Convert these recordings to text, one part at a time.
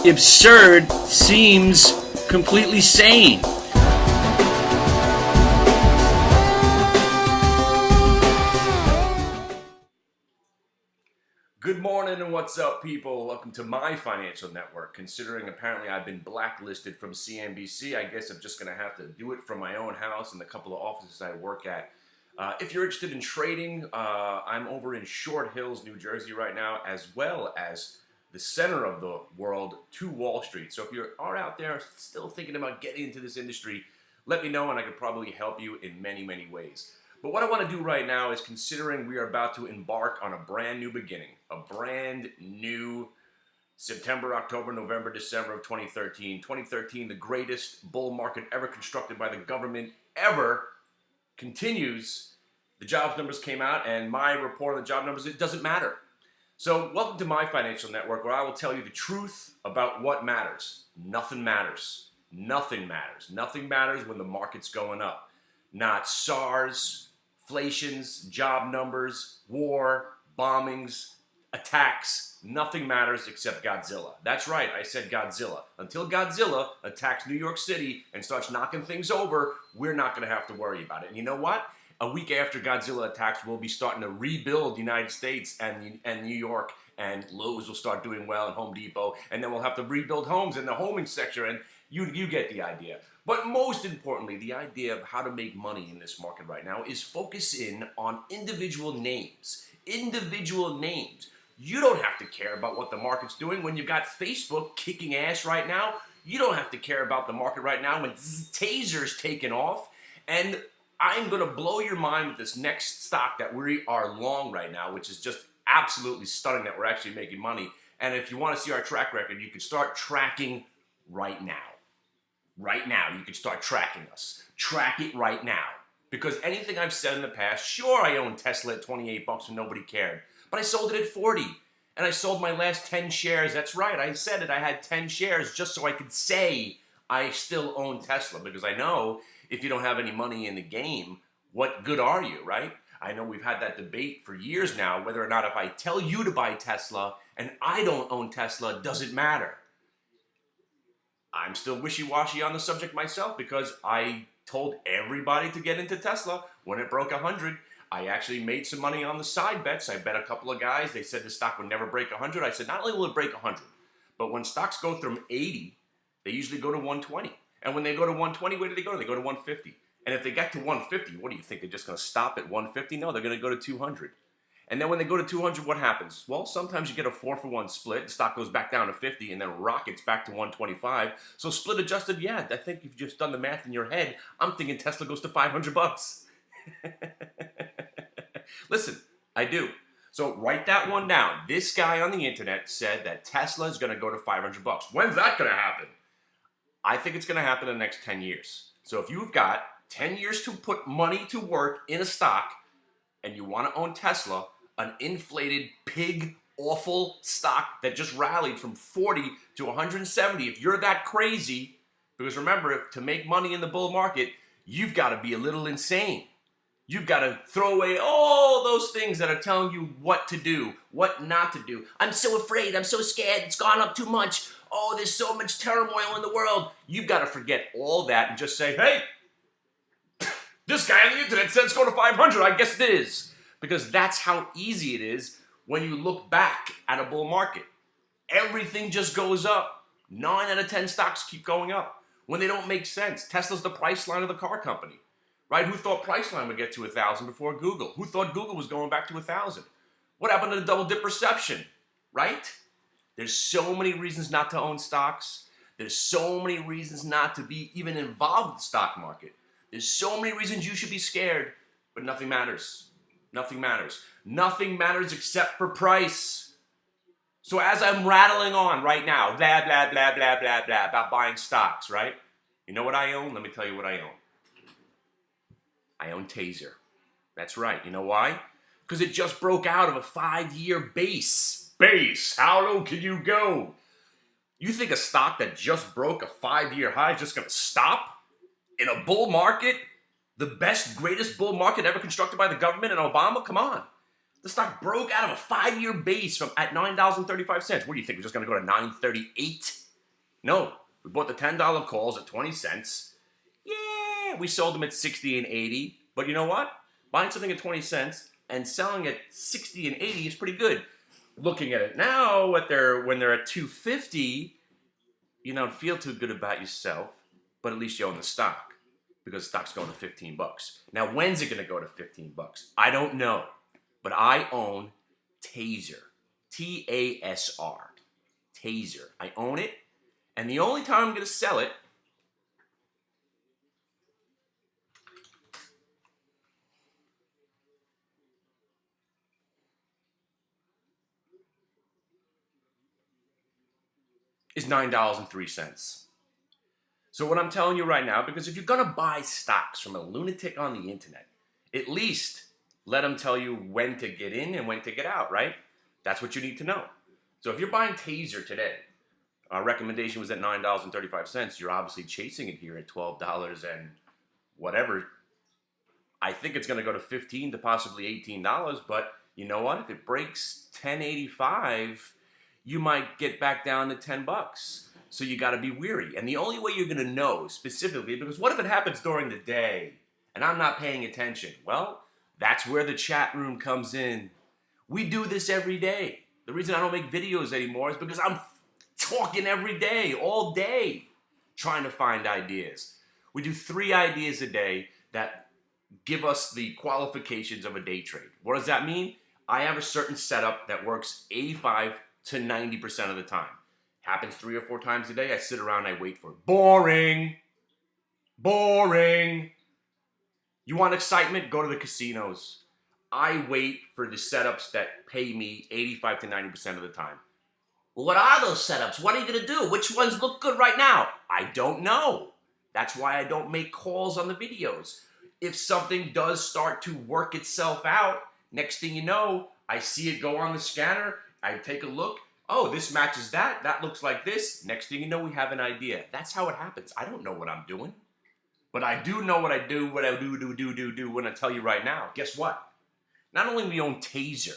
absurd seems completely sane. Good morning and what's up, people? Welcome to my financial network. Considering apparently I've been blacklisted from CNBC, I guess I'm just going to have to do it from my own house and the couple of offices I work at. If you're interested in trading, I'm over in Short Hills, New Jersey right now, as well as the center of the world to Wall Street. So if you are out there still thinking about getting into this industry, let me know and I could probably help you in many, many ways. But what I want to do right now is, considering we are about to embark on a brand new beginning, a brand new September, October, November, December of 2013. 2013, the greatest bull market ever constructed by the government ever, continues. The jobs numbers came out, and my report on the job numbers, it doesn't matter. So welcome to my financial network, where I will tell you the truth about what matters. Nothing matters. Nothing matters. Nothing matters when the market's going up. Not SARS, inflations, job numbers, war, bombings, attacks. Nothing matters except Godzilla. That's right, I said Godzilla. Until Godzilla attacks New York City and starts knocking things over, we're not going to have to worry about it. And you know what? A week after Godzilla attacks, we'll be starting to rebuild the United States and New York, and Lowe's will start doing well, and Home Depot, and then we'll have to rebuild homes in the homing sector, and you get the idea. But most importantly, the idea of how to make money in this market right now is focus in on individual names. Individual names. You don't have to care about what the market's doing when you've got Facebook kicking ass right now. You don't have to care about the market right now when TASR's taking off. And I'm going to blow your mind with this next stock that we are long right now, which is just absolutely stunning that we're actually making money. And if you want to see our track record, you can start tracking right now. Right now, you can start tracking us. Track it right now. Because anything I've said in the past, sure, I owned Tesla at 28 bucks and nobody cared. But I sold it at 40. And I sold my last 10 shares. That's right, I said it. I had 10 shares just so I could say I still own Tesla. Because I know if you don't have any money in the game, what good are you, right? I know we've had that debate for years now, whether or not if I tell you to buy Tesla and I don't own Tesla, does it matter? I'm still wishy-washy on the subject myself, because I told everybody to get into Tesla when it broke 100. I actually made some money on the side bets. I bet a couple of guys. They said the stock would never break 100. I said, not only will it break 100, but when stocks go from 80, they usually go to 120. And when they go to 120, where do they go? They go to 150. And if they get to 150, what do you think? They're just going to stop at 150? No, they're going to go to 200. And then when they go to 200, what happens? Well, sometimes you get a 4-for-1 split. The stock goes back down to 50 and then rockets back to 125. So split adjusted, yeah, I think you've just done the math in your head. I'm thinking Tesla goes to 500 bucks. Listen, I do. So write that one down. This guy on the internet said that Tesla is going to go to 500 bucks. When's that going to happen? I think it's going to happen in the next 10 years. So if you've got 10 years to put money to work in a stock and you want to own Tesla, an inflated, pig, awful stock that just rallied from 40 to 170. If you're that crazy, because remember, to make money in the bull market, you've got to be a little insane. You've got to throw away all those things that are telling you what to do, what not to do. I'm so afraid, I'm so scared, it's gone up too much. Oh, there's so much turmoil in the world. You've got to forget all that and just say, hey, this guy on the internet said it's going to 500, I guess it is. Because that's how easy it is when you look back at a bull market. Everything just goes up. 9 out of 10 stocks keep going up when they don't make sense. Tesla's the price line of the car company, right? Who thought Priceline would get to 1,000 before Google? Who thought Google was going back to 1,000? What happened to the double dip reception, right? There's so many reasons not to own stocks. There's so many reasons not to be even involved in the stock market. There's so many reasons you should be scared, but nothing matters. Nothing matters. Nothing matters except for price. So as I'm rattling on right now, blah, blah, blah, blah, blah, blah, about buying stocks, right? You know what I own? Let me tell you what I own. I own TASR. That's right. You know why? Because it just broke out of a 5-year base. Base. How low can you go? You think a stock that just broke a 5-year high is just going to stop in a bull market? The best, greatest bull market ever constructed by the government and Obama? Come on. The stock broke out of a 5-year base at $9.35. What do you think? We're just going to go to $9.38? No, we bought the $10 calls at 20 cents. Yeah, we sold them at 60 and 80. But you know what? Buying something at 20 cents and selling at 60 and 80 is pretty good. Looking at it now, when they're at 250, you don't feel too good about yourself, but at least you own the stock because the stock's going to 15 bucks. Now, when's it going to go to 15 bucks? I don't know, but I own TASR, T-A-S-R, TASR. I own it, and the only time I'm going to sell it is $9.03. So what I'm telling you right now, because if you're going to buy stocks from a lunatic on the internet, at least let them tell you when to get in and when to get out, right? That's what you need to know. So if you're buying TASR today, our recommendation was at $9.35. You're obviously chasing it here at $12 and whatever. I think it's going to go to $15 to possibly $18, but you know what? If it breaks $10.85, you might get back down to 10 bucks. So you got to be weary. And the only way you're going to know specifically, because what if it happens during the day and I'm not paying attention? Well, that's where the chat room comes in. We do this every day. The reason I don't make videos anymore is because I'm talking every day, all day, trying to find ideas. We do 3 ideas a day that give us the qualifications of a day trade. What does that mean? I have a certain setup that works 85 to 90% of the time. Happens 3 or 4 times a day. I sit around, I wait for it. Boring. Boring. You want excitement? Go to the casinos. I wait for the setups that pay me 85 to 90% of the time. Well, what are those setups? What are you going to do? Which ones look good right now? I don't know. That's why I don't make calls on the videos. If something does start to work itself out, next thing you know, I see it go on the scanner. I take a look. Oh, this matches that. That looks like this. Next thing you know, we have an idea. That's how it happens. I don't know what I'm doing. But I do know what I do when I tell you right now. Guess what? Not only we own TASR,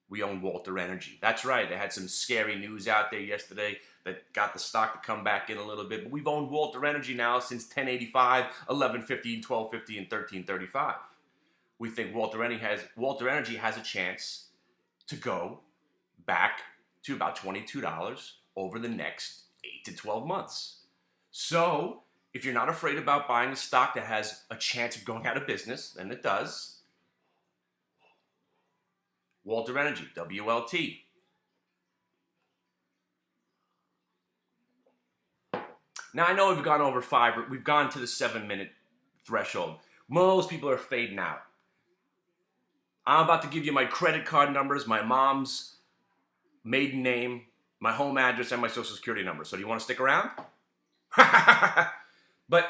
we own Walter Energy. That's right. They had some scary news out there yesterday that got the stock to come back in a little bit. But we've owned Walter Energy now since 1085, 1150, 1250, and 1335. We think Walter Energy has a chance to go back to about $22 over the next 8 to 12 months. So if you're not afraid about buying a stock that has a chance of going out of business, and it does, Walter Energy, WLT. Now I know we've gone over 5, we've gone to the 7-minute threshold. Most people are fading out. I'm about to give you my credit card numbers, my mom's maiden name, my home address, and my social security number. So do you want to stick around? But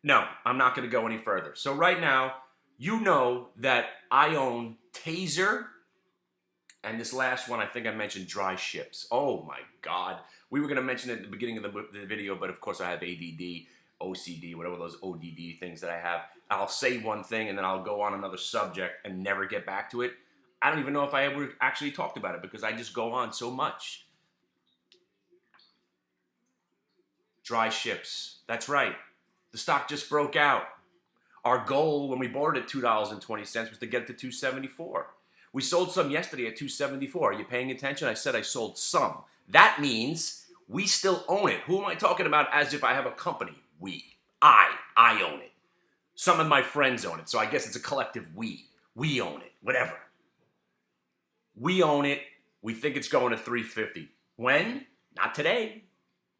no, I'm not going to go any further. So right now, you know that I own TASR, and this last one, I think I mentioned DRYS. Oh my God. We were going to mention it at the beginning of the video, but of course I have ADD, OCD, whatever those ODD things that I have. I'll say one thing and then I'll go on another subject and never get back to it. I don't even know if I ever actually talked about it because I just go on so much. DRYS. That's right. The stock just broke out. Our goal when we bought it at $2.20 was to get it to $2.74. We sold some yesterday at $2.74. Are you paying attention? I said I sold some. That means we still own it. Who am I talking about as if I have a company? We. I own it. Some of my friends own it. So I guess it's a collective we. We own it. Whatever. We own it. We think it's going to $3.50. When? Not today.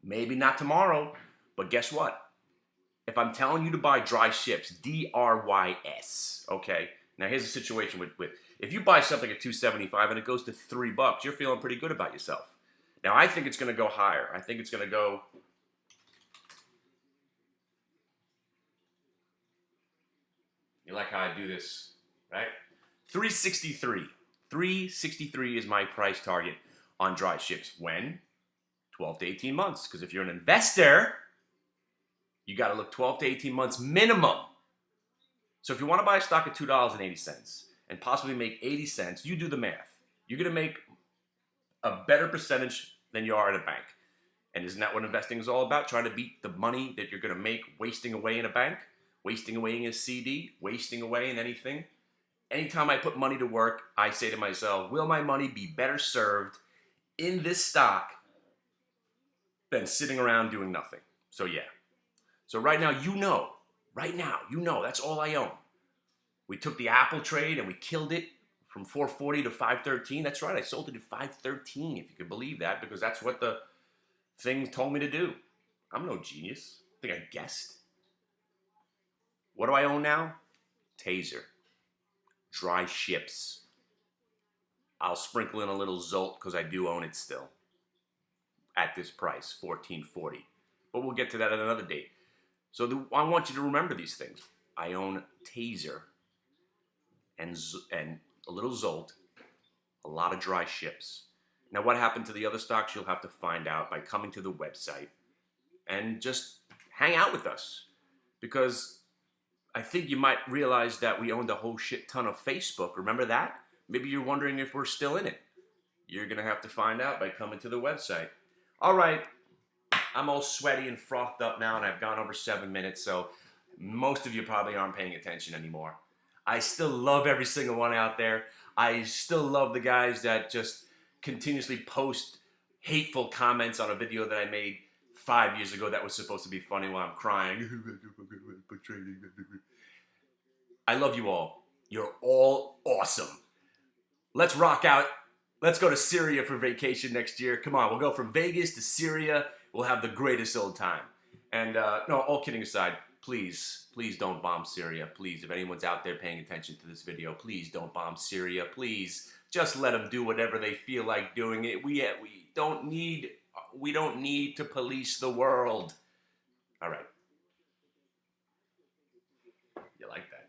Maybe not tomorrow. But guess what? If I'm telling you to buy DRYS, D-R-Y-S, okay? Now here's the situation with if you buy something at $2.75 and it goes to $3, you're feeling pretty good about yourself. Now I think it's going to go higher. I think it's going to go. You like how I do this, right? 363. 363 is my price target on DRYS. When? 12 to 18 months. Because if you're an investor, you got to look 12 to 18 months minimum. So if you want to buy a stock at $2.80 and possibly make 80 cents, you do the math. You're going to make a better percentage than you are at a bank. And isn't that what investing is all about? Trying to beat the money that you're going to make wasting away in a bank, wasting away in a CD, wasting away in anything. Anytime I put money to work, I say to myself, will my money be better served in this stock than sitting around doing nothing? So yeah. So right now, that's all I own. We took the Apple trade and we killed it from 440 to 513. That's right, I sold it at 513, if you can believe that, because that's what the thing told me to do. I'm no genius. I think I guessed. What do I own now? TASR. Dry ships. I'll sprinkle in a little ZOLT because I do own it still. At this price, $14.40. But we'll get to that at another date. So I want you to remember these things. I own TASR and a little ZOLT, a lot of dry ships. Now, what happened to the other stocks, you'll have to find out by coming to the website and just hang out with us. Because I think you might realize that we owned a whole shit ton of Facebook. Remember that? Maybe you're wondering if we're still in it. You're going to have to find out by coming to the website. All right. I'm all sweaty and frothed up now, and I've gone over 7 minutes, so most of you probably aren't paying attention anymore. I still love every single one out there. I still love the guys that just continuously post hateful comments on a video that I made 5 years ago that was supposed to be funny while I'm crying. I love you all. You're all awesome. Let's rock out. Let's go to Syria for vacation next year. Come on, we'll go from Vegas to Syria. We'll have the greatest old time. And no, all kidding aside, please don't bomb Syria. Please, if anyone's out there paying attention to this video, please don't bomb Syria. Please, just let them do whatever they feel like doing it. We don't need to police the world. All right. You like that?